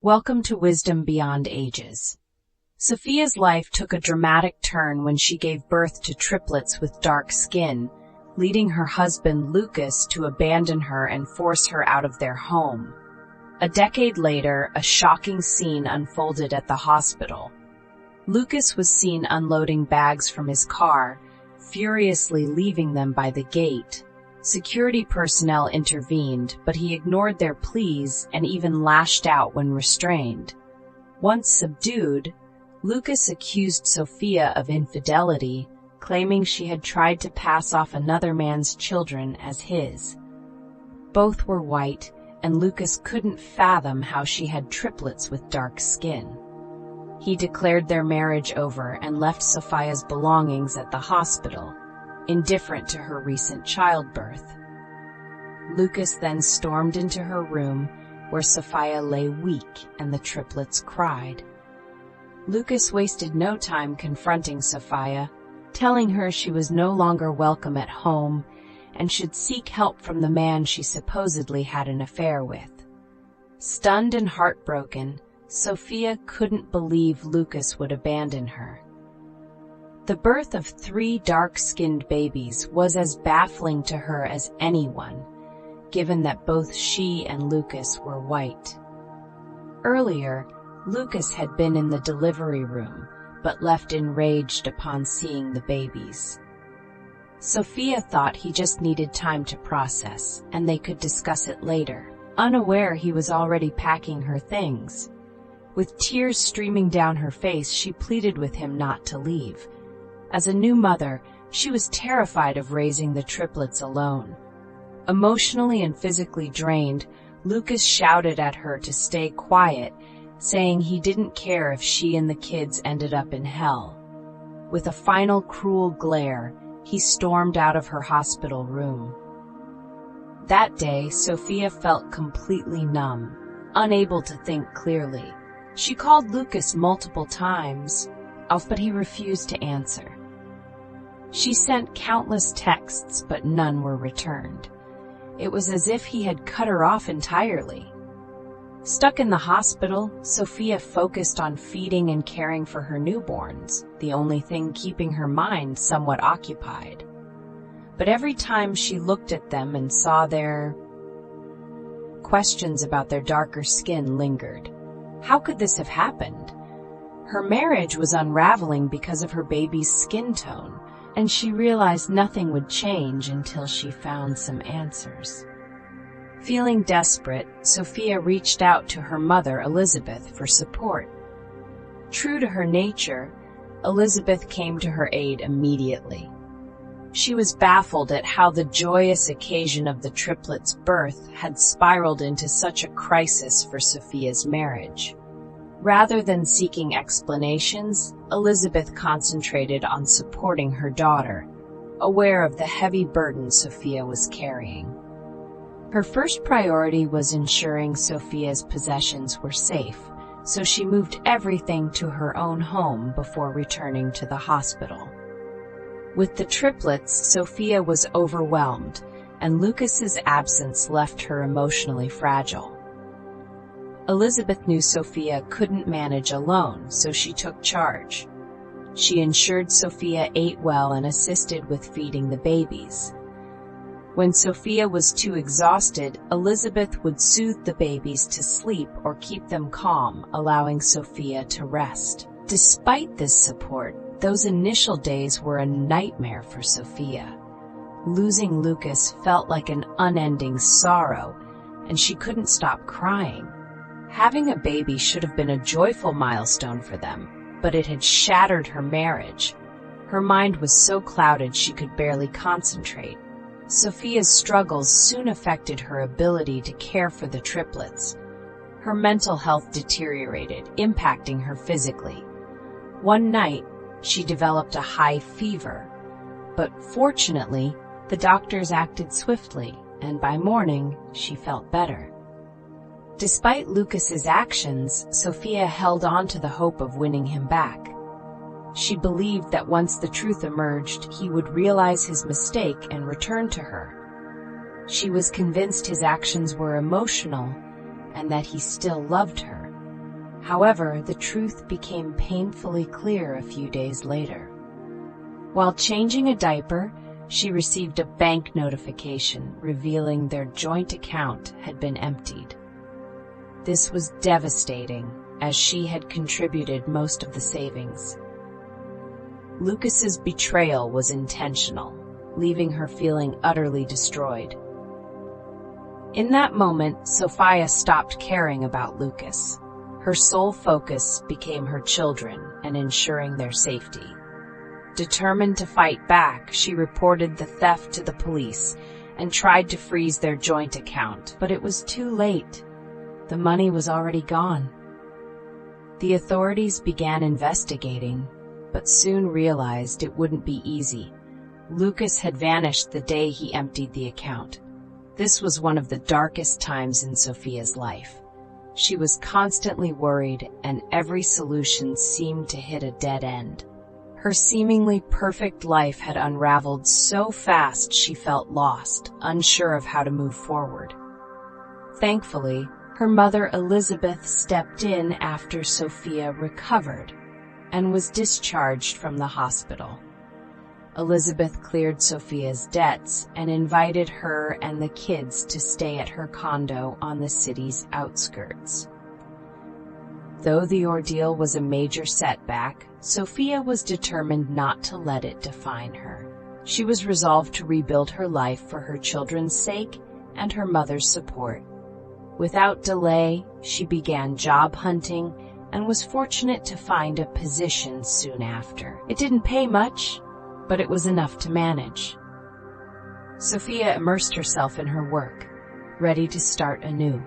Welcome to Wisdom Beyond Ages. Sophia's life took a dramatic turn when she gave birth to triplets with dark skin, leading her husband Lucas to abandon her and force her out of their home. A decade later, a shocking scene unfolded at the hospital. Lucas was seen unloading bags from his car, furiously leaving them by the gate. Security personnel intervened, but he ignored their pleas and even lashed out when restrained. Once subdued, Lucas accused Sophia of infidelity, claiming she had tried to pass off another man's children as his. Both were white, and Lucas couldn't fathom how she had triplets with dark skin. He declared their marriage over and left Sophia's belongings at the hospital, indifferent to her recent childbirth. Lucas then stormed into her room, where Sophia lay weak and the triplets cried. Lucas wasted no time confronting Sophia, telling her she was no longer welcome at home and should seek help from the man she supposedly had an affair with. Stunned and heartbroken, Sophia couldn't believe Lucas would abandon her. The birth of 3 dark-skinned babies was as baffling to her as anyone, given that both she and Lucas were white. Earlier, Lucas had been in the delivery room, but left enraged upon seeing the babies. Sophia thought he just needed time to process, and they could discuss it later, unaware he was already packing her things. With tears streaming down her face, she pleaded with him not to leave. As a new mother, she was terrified of raising the triplets alone. Emotionally and physically drained, Lucas shouted at her to stay quiet, saying he didn't care if she and the kids ended up in hell. With a final cruel glare, he stormed out of her hospital room. That day, Sophia felt completely numb, unable to think clearly. She called Lucas multiple times, but he refused to answer. She sent countless texts, but none were returned. It was as if he had cut her off entirely. Stuck in the hospital, Sophia focused on feeding and caring for her newborns, the only thing keeping her mind somewhat occupied. But every time she looked at them and saw their questions about their darker skin lingered. How could this have happened? Her marriage was unraveling because of her baby's skin tone, and she realized nothing would change until she found some answers. Feeling desperate, Sophia reached out to her mother, Elizabeth, for support. True to her nature, Elizabeth came to her aid immediately. She was baffled at how the joyous occasion of the triplets' birth had spiraled into such a crisis for Sophia's marriage. Rather than seeking explanations, Elizabeth concentrated on supporting her daughter, aware of the heavy burden Sophia was carrying. Her first priority was ensuring Sophia's possessions were safe, so she moved everything to her own home before returning to the hospital. With the triplets, Sophia was overwhelmed, and Lucas's absence left her emotionally fragile. Elizabeth knew Sophia couldn't manage alone, so she took charge. She ensured Sophia ate well and assisted with feeding the babies. When Sophia was too exhausted, Elizabeth would soothe the babies to sleep or keep them calm, allowing Sophia to rest. Despite this support, those initial days were a nightmare for Sophia. Losing Lucas felt like an unending sorrow, and she couldn't stop crying. Having a baby should have been a joyful milestone for them, but it had shattered her marriage. Her mind was so clouded she could barely concentrate. Sophia's struggles soon affected her ability to care for the triplets. Her mental health deteriorated, impacting her physically. One night, she developed a high fever, but fortunately, the doctors acted swiftly, and by morning, she felt better. Despite Lucas's actions, Sophia held on to the hope of winning him back. She believed that once the truth emerged, he would realize his mistake and return to her. She was convinced his actions were emotional and that he still loved her. However, the truth became painfully clear a few days later. While changing a diaper, she received a bank notification revealing their joint account had been emptied. This was devastating, as she had contributed most of the savings. Lucas's betrayal was intentional, leaving her feeling utterly destroyed. In that moment, Sophia stopped caring about Lucas. Her sole focus became her children and ensuring their safety. Determined to fight back, she reported the theft to the police and tried to freeze their joint account, but it was too late. The money was already gone. The authorities began investigating, but soon realized it wouldn't be easy. Lucas had vanished the day he emptied the account. This was one of the darkest times in Sophia's life. She was constantly worried, and every solution seemed to hit a dead end. Her seemingly perfect life had unraveled so fast she felt lost, unsure of how to move forward. Thankfully, her mother Elizabeth stepped in after Sophia recovered and was discharged from the hospital. Elizabeth cleared Sophia's debts and invited her and the kids to stay at her condo on the city's outskirts. Though the ordeal was a major setback, Sophia was determined not to let it define her. She was resolved to rebuild her life for her children's sake and her mother's support. Without delay, she began job hunting and was fortunate to find a position soon after. It didn't pay much, but it was enough to manage. Sophia immersed herself in her work, ready to start anew.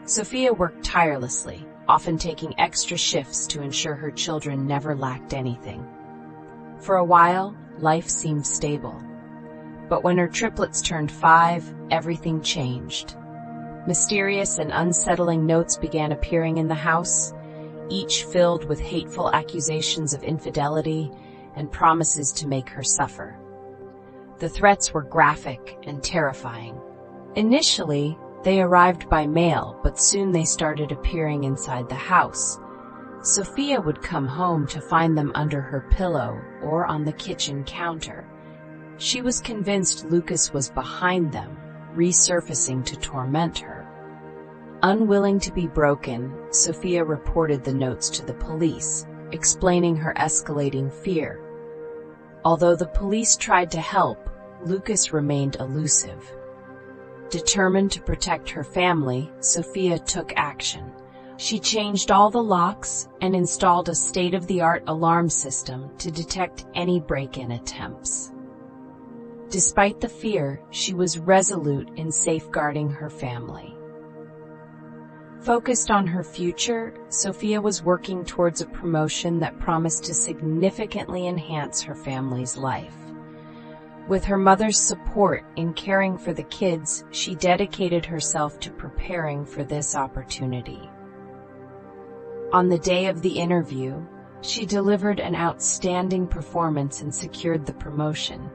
Sophia worked tirelessly, often taking extra shifts to ensure her children never lacked anything. For a while, life seemed stable. But when her triplets turned 5, everything changed. Mysterious and unsettling notes began appearing in the house, each filled with hateful accusations of infidelity and promises to make her suffer. The threats were graphic and terrifying. Initially, they arrived by mail, but soon they started appearing inside the house. Sophia would come home to find them under her pillow or on the kitchen counter. She was convinced Lucas was behind them, resurfacing to torment her. Unwilling to be broken, Sophia reported the notes to the police, explaining her escalating fear. Although the police tried to help, Lucas remained elusive. Determined to protect her family, Sophia took action. She changed all the locks and installed a state-of-the-art alarm system to detect any break-in attempts. Despite the fear, she was resolute in safeguarding her family. Focused on her future, Sophia was working towards a promotion that promised to significantly enhance her family's life. With her mother's support in caring for the kids, she dedicated herself to preparing for this opportunity. On the day of the interview, she delivered an outstanding performance and secured the promotion.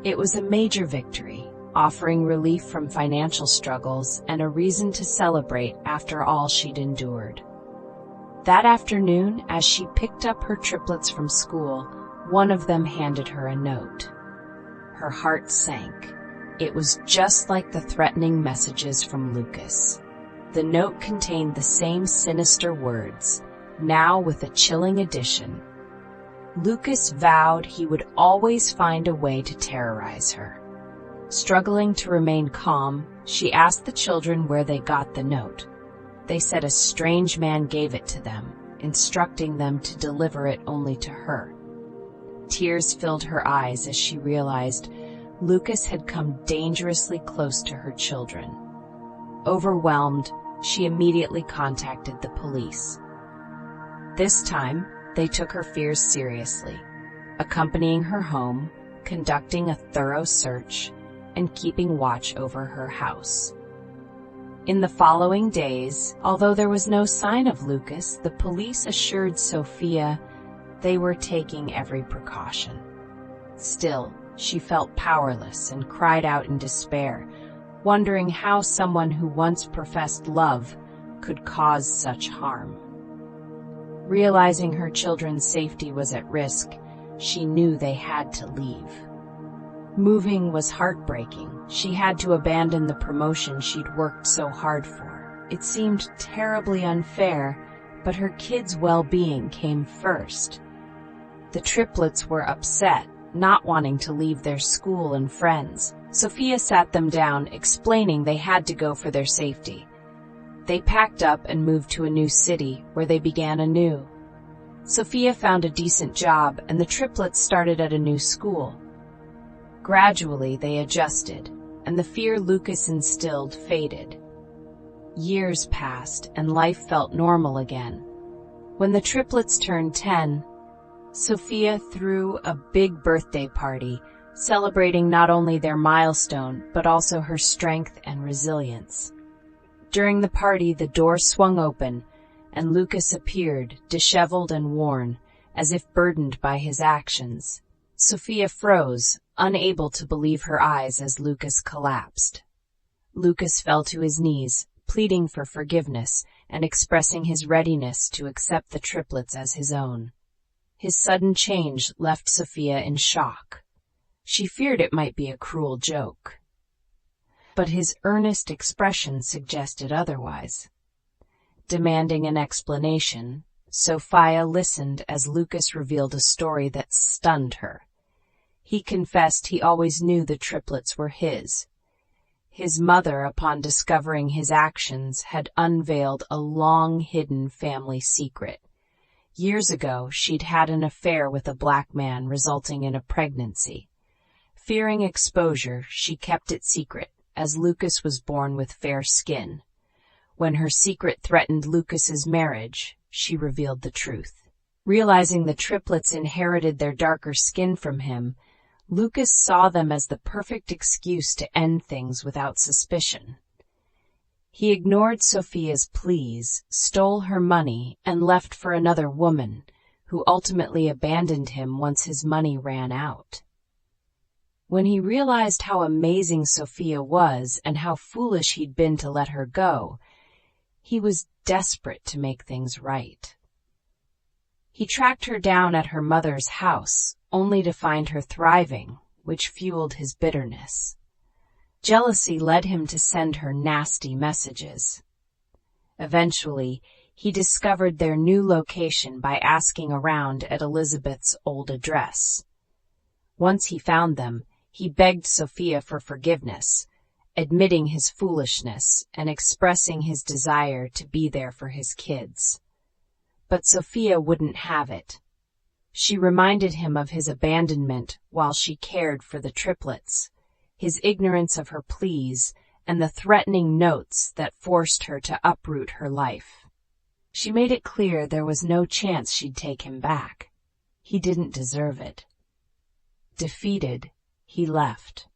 It was a major victory, offering relief from financial struggles and a reason to celebrate after all she'd endured. That afternoon, as she picked up her triplets from school, one of them handed her a note. Her heart sank. It was just like the threatening messages from Lucas. The note contained the same sinister words, now with a chilling addition. Lucas vowed he would always find a way to terrorize her. Struggling to remain calm, she asked the children where they got the note. They said a strange man gave it to them, instructing them to deliver it only to her. Tears filled her eyes as she realized Lucas had come dangerously close to her children. Overwhelmed, she immediately contacted the police. This time, they took her fears seriously, accompanying her home, conducting a thorough search, and keeping watch over her house. In the following days, although there was no sign of Lucas, the police assured Sophia they were taking every precaution. Still, she felt powerless and cried out in despair, wondering how someone who once professed love could cause such harm. Realizing her children's safety was at risk, she knew they had to leave. Moving was heartbreaking. She had to abandon the promotion she'd worked so hard for. It seemed terribly unfair, but her kids' well-being came first. The triplets were upset, not wanting to leave their school and friends. Sophia sat them down, explaining they had to go for their safety. They packed up and moved to a new city, where they began anew. Sophia found a decent job, and the triplets started at a new school. Gradually, they adjusted, and the fear Lucas instilled faded. Years passed, and life felt normal again. When the triplets turned 10, Sophia threw a big birthday party, celebrating not only their milestone, but also her strength and resilience. During the party, the door swung open, and Lucas appeared, disheveled and worn, as if burdened by his actions. Sophia froze, unable to believe her eyes as Lucas collapsed. Lucas fell to his knees, pleading for forgiveness and expressing his readiness to accept the triplets as his own. His sudden change left Sophia in shock. She feared it might be a cruel joke. But his earnest expression suggested otherwise. Demanding an explanation, Sophia listened as Lucas revealed a story that stunned her. He confessed he always knew the triplets were his. His mother, upon discovering his actions, had unveiled a long-hidden family secret. Years ago, she'd had an affair with a black man, resulting in a pregnancy. Fearing exposure, she kept it secret, as Lucas was born with fair skin. When her secret threatened Lucas's marriage, she revealed the truth. Realizing the triplets inherited their darker skin from him, Lucas saw them as the perfect excuse to end things without suspicion. He ignored Sophia's pleas, stole her money, and left for another woman, who ultimately abandoned him once his money ran out. When he realized how amazing Sophia was and how foolish he'd been to let her go, he was desperate to make things right. He tracked her down at her mother's house, only to find her thriving, which fueled his bitterness. Jealousy led him to send her nasty messages. Eventually, he discovered their new location by asking around at Elizabeth's old address. Once he found them, he begged Sophia for forgiveness, admitting his foolishness and expressing his desire to be there for his kids. But Sophia wouldn't have it. She reminded him of his abandonment while she cared for the triplets, his ignorance of her pleas, and the threatening notes that forced her to uproot her life. She made it clear there was no chance she'd take him back. He didn't deserve it. Defeated, he left.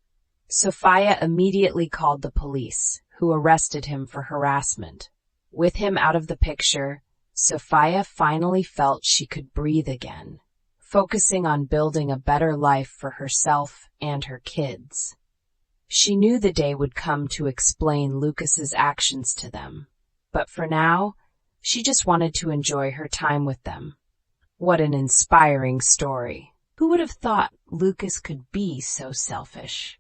Sophia immediately called the police, who arrested him for harassment. With him out of the picture, Sophia finally felt she could breathe again, focusing on building a better life for herself and her kids. She knew the day would come to explain Lucas's actions to them, but for now, she just wanted to enjoy her time with them. What an inspiring story. Who would have thought Lucas could be so selfish?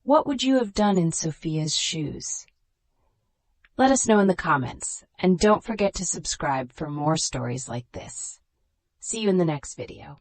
What would you have done in Sophia's shoes? Let us know in the comments, and don't forget to subscribe for more stories like this. See you in the next video.